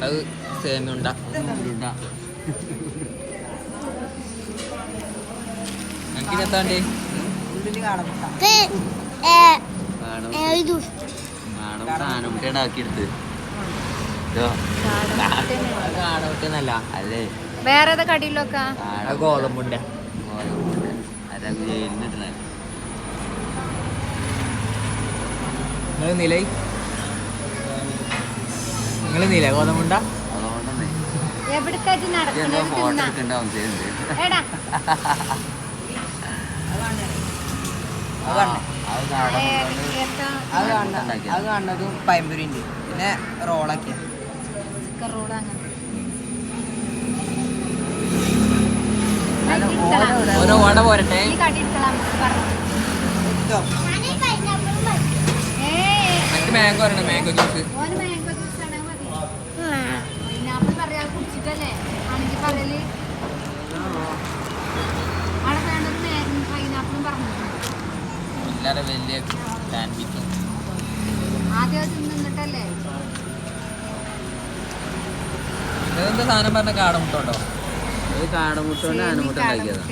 അത് സേമിയുണ്ട എനിക്ക് എത്താണ്ട് ആക്കിയെടുത്ത് കാടമുട്ടന്നല്ല അല്ലേ വേറെ കടിയിലൊക്കെ ഗോതമ്പുണ്ട നിങ്ങൾ നീല ഗോതമ്പുണ്ട എവിടേക്കായിട്ട് അത് കാണുന്നതും പയമ്പൂരിൻ്റെ പിന്നെ റോളൊക്കെ ഓരോ വട പോരട്ടെ മാംഗോ പറയണം മാംഗോ ജ്യൂസ് കുടിച്ചിട്ടല്ലേ ആണെങ്കിൽ പറയല് അവിടെ വേണ്ടത് പൈനാപ്പിളും പറഞ്ഞു എല്ലാവരും വലിയ സാൻഡ്വിച്ചും ആദ്യം തിന്നിട്ടല്ലേ ഇതെന്താ സാധനം പറഞ്ഞ കാടമുട്ട ഉണ്ടോ ഇത് കാടമുട്ട കൊണ്ട് ആനമുട്ട ഉണ്ടാക്കിയതാ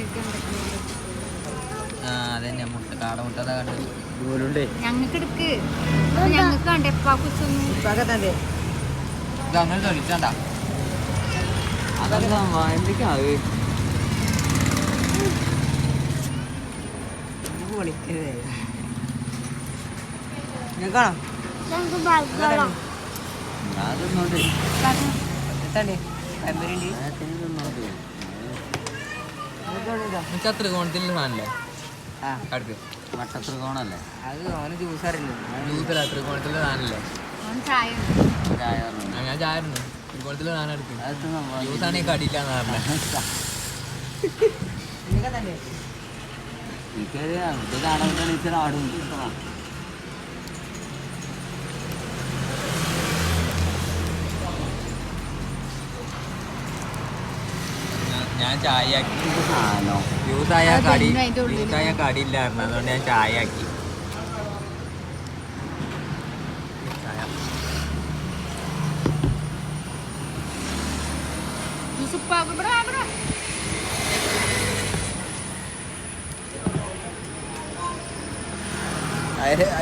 അതന്നെ മുട്ട കാടമുട്ട അതാ കണ്ടത് ദൂരുണ്ടേ ഞങ്ങൾക്ക് എടുക്ക് ഞങ്ങൾക്ക് കണ്ടേ ഇപ്പൊക്കെ ഇത് അങ്ങനെ തൊളിച്ചണ്ട അതൊക്കെ എന്തൊക്കെയാ ത്രികോണത്തിൽ സാധനല്ലേ അടുത്ത് മട്ട ത്രികോണല്ലേ അത് ഓന് ജ്യൂസ് അറിയില്ല ജ്യൂസല്ല ത്രികോണത്തിലെ സാധനല്ലേ ചായ ഞാൻ ചായ ത്രികോണത്തിലെ സാധനം എടുക്കും ജ്യൂസാണെങ്കിൽ കടിയില്ലാന്ന് പറഞ്ഞത് ഞാൻ ചായ ആക്കി ജ്യൂസായ കടിയില്ലായിരുന്നു അതുകൊണ്ട് ഞാൻ ചായ ആക്കി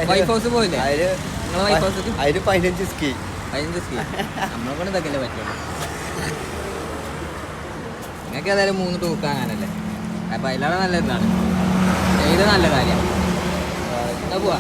വൈഫ് ഹൗസ് പോയില്ലേ നിങ്ങളെ വൈഫ് ഹൗസ് 15 സ്കീ നമ്മളെ കൊണ്ട് ഇതൊക്കെ പറ്റുള്ളൂ നിങ്ങൾക്ക് ഏതായാലും 3 തൂക്കാനല്ലേ അപ്പൊ അതിലാണ് നല്ല ഇതാണ് ചെയ്ത് നല്ല കാര്യമാണ് പോവാ